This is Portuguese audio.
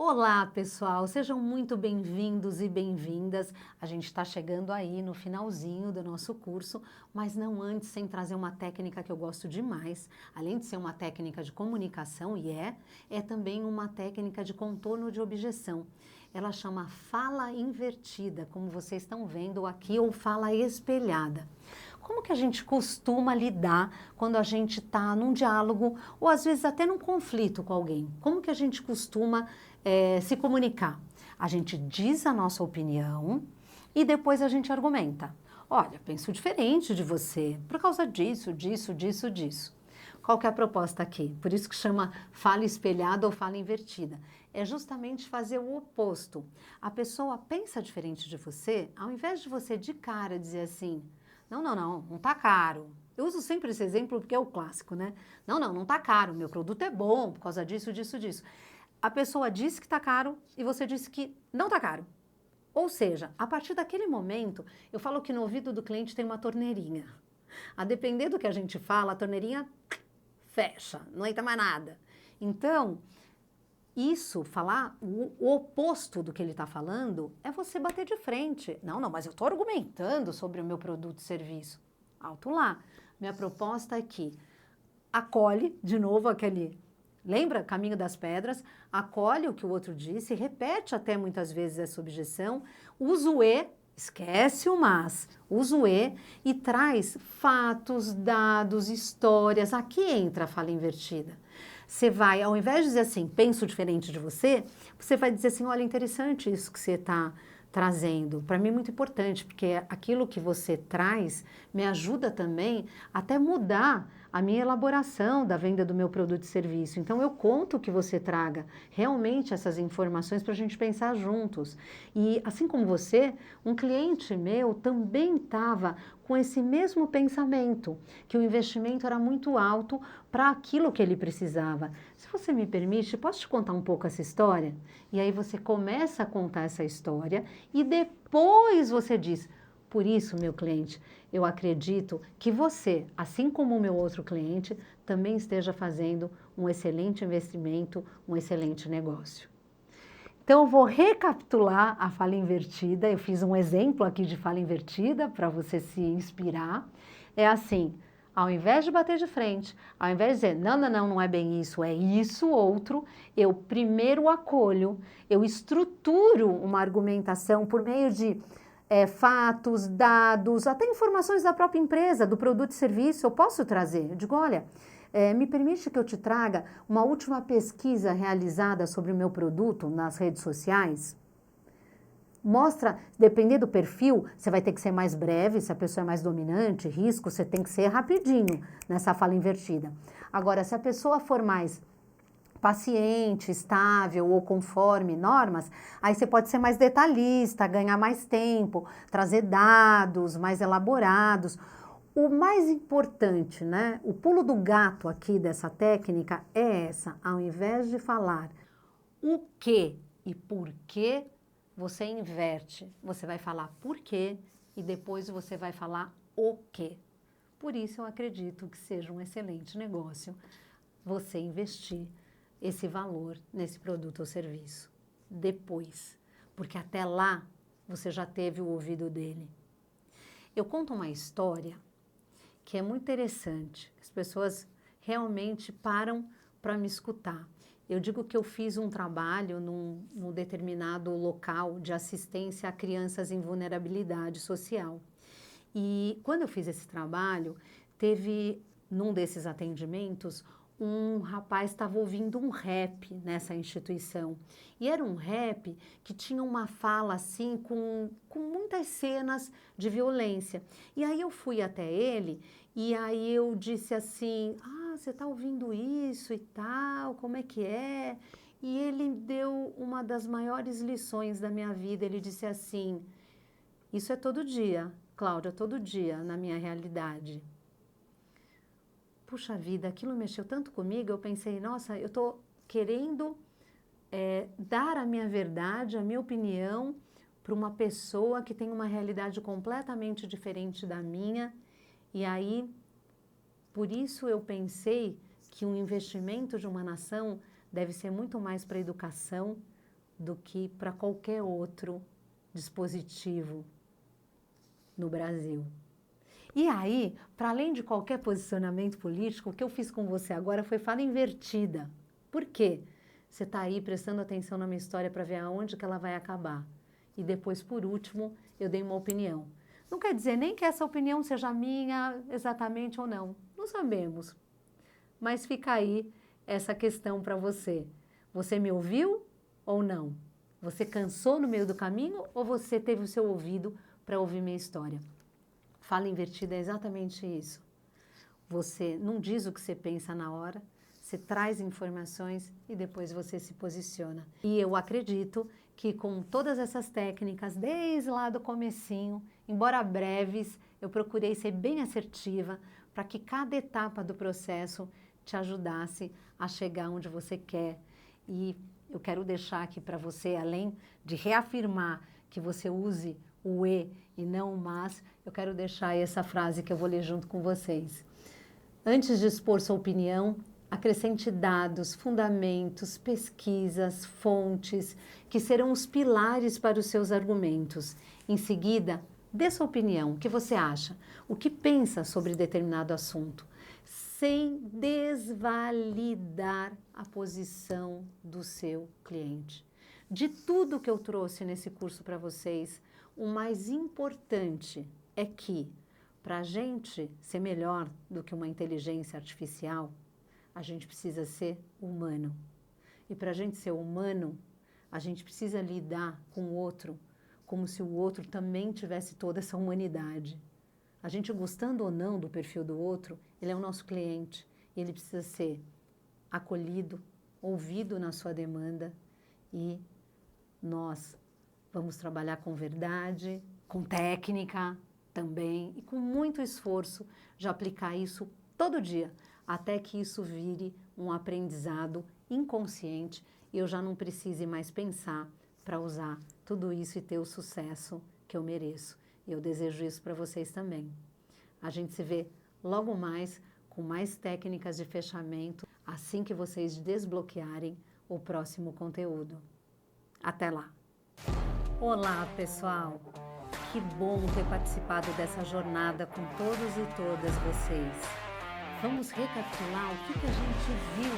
Olá, pessoal! Sejam muito bem-vindos e bem-vindas. A gente está chegando aí no finalzinho do nosso curso, mas não antes sem trazer uma técnica que eu gosto demais. Além de ser uma técnica de comunicação, e é também uma técnica de contorno de objeção. Ela chama fala invertida, como vocês estão vendo aqui, ou fala espelhada. Como que a gente costuma lidar quando a gente está num diálogo ou às vezes até num conflito com alguém? Como que a gente costuma se comunicar? A gente diz a nossa opinião e depois a gente argumenta. Olha, penso diferente de você por causa disso, disso. Qual que é a proposta aqui? Por isso que chama fala espelhada ou fala invertida. É justamente fazer o oposto. A pessoa pensa diferente de você, ao invés de você de cara dizer assim, não tá caro. Eu uso sempre esse exemplo porque é o clássico, né? Não tá caro, meu produto é bom por causa disso. A pessoa disse que tá caro e você disse que não tá caro. Ou seja, a partir daquele momento, eu falo que no ouvido do cliente tem uma torneirinha. A depender do que a gente fala, a torneirinha fecha, não entra mais nada. Então, falar o oposto do que ele está falando, é você bater de frente. Não, mas eu estou argumentando sobre o meu produto e serviço. Alto lá. Minha proposta é que acolhe, de novo, lembra? Caminho das pedras, acolhe o que o outro disse, repete até muitas vezes essa objeção, usa o e, esquece o mas, usa o e traz fatos, dados, histórias. Aqui entra a fala invertida. Você vai, ao invés de dizer assim, penso diferente de você vai dizer assim, olha, interessante isso que você está trazendo. Para mim é muito importante, porque aquilo que você traz me ajuda também até mudar a minha elaboração da venda do meu produto e serviço. Então eu conto que você traga realmente essas informações para a gente pensar juntos. E assim como você, um cliente meu também estava com esse mesmo pensamento, que o investimento era muito alto para aquilo que ele precisava. Se você me permite, posso te contar um pouco essa história? E aí você começa a contar essa história e depois você diz, por isso, meu cliente, eu acredito que você, assim como o meu outro cliente, também esteja fazendo um excelente investimento, um excelente negócio. Então, eu vou recapitular a fala invertida. Eu fiz um exemplo aqui de fala invertida para você se inspirar. É assim, ao invés de bater de frente, ao invés de dizer, não é bem isso, é isso outro, eu primeiro acolho, eu estruturo uma argumentação por meio de fatos, dados, até informações da própria empresa, do produto e serviço, eu posso trazer. Eu digo, olha, me permite que eu te traga uma última pesquisa realizada sobre o meu produto nas redes sociais? Mostra, dependendo do perfil, você vai ter que ser mais breve, se a pessoa é mais dominante, risco, você tem que ser rapidinho nessa fala invertida. Agora, se a pessoa for mais paciente, estável ou conforme normas, aí você pode ser mais detalhista, ganhar mais tempo, trazer dados mais elaborados. O mais importante, né? O pulo do gato aqui dessa técnica é essa, ao invés de falar o que e por que, você inverte. Você vai falar por quê e depois você vai falar o quê. Por isso eu acredito que seja um excelente negócio você investir esse valor nesse produto ou serviço. Depois, porque até lá você já teve o ouvido dele. Eu conto uma história que é muito interessante. As pessoas realmente param para me escutar. Eu digo que eu fiz um trabalho num determinado local de assistência a crianças em vulnerabilidade social. E quando eu fiz esse trabalho, teve, num desses atendimentos, um rapaz estava ouvindo um rap nessa instituição. E era um rap que tinha uma fala assim, com muitas cenas de violência. E aí eu fui até ele e aí eu disse assim, você está ouvindo isso e tal, como é que é? E ele deu uma das maiores lições da minha vida. Ele disse assim, isso é todo dia, Cláudia, todo dia na minha realidade. Puxa vida, aquilo mexeu tanto comigo, eu pensei, nossa, eu estou querendo dar a minha verdade, a minha opinião para uma pessoa que tem uma realidade completamente diferente da minha. E aí, por isso eu pensei que um investimento de uma nação deve ser muito mais para a educação do que para qualquer outro dispositivo no Brasil. E aí, para além de qualquer posicionamento político, o que eu fiz com você agora foi fala invertida. Por quê? Você está aí prestando atenção na minha história para ver aonde que ela vai acabar. E depois, por último, eu dei uma opinião. Não quer dizer nem que essa opinião seja minha exatamente ou não. Não sabemos. Mas fica aí essa questão para você. Você me ouviu ou não? Você cansou no meio do caminho ou você teve o seu ouvido para ouvir minha história? Fala invertida é exatamente isso. Você não diz o que você pensa na hora, você traz informações e depois você se posiciona. E eu acredito que com todas essas técnicas, desde lá do comecinho, embora breves, eu procurei ser bem assertiva para que cada etapa do processo te ajudasse a chegar onde você quer. E eu quero deixar aqui para você, além de reafirmar que você use o e não o mas, eu quero deixar aí essa frase que eu vou ler junto com vocês. Antes de expor sua opinião, acrescente dados, fundamentos, pesquisas, fontes, que serão os pilares para os seus argumentos. Em seguida, dê sua opinião, o que você acha, o que pensa sobre determinado assunto, sem desvalidar a posição do seu cliente. De tudo que eu trouxe nesse curso para vocês, o mais importante é que, para a gente ser melhor do que uma inteligência artificial, a gente precisa ser humano. E para a gente ser humano, a gente precisa lidar com o outro como se o outro também tivesse toda essa humanidade. A gente gostando ou não do perfil do outro, ele é o nosso cliente e ele precisa ser acolhido, ouvido na sua demanda e nós vamos trabalhar com verdade, com técnica também e com muito esforço de aplicar isso todo dia, até que isso vire um aprendizado inconsciente e eu já não precise mais pensar para usar tudo isso e ter o sucesso que eu mereço. E eu desejo isso para vocês também. A gente se vê logo mais com mais técnicas de fechamento assim que vocês desbloquearem o próximo conteúdo. Até lá! Olá, pessoal! Que bom ter participado dessa jornada com todos e todas vocês. Vamos recapitular o que a gente viu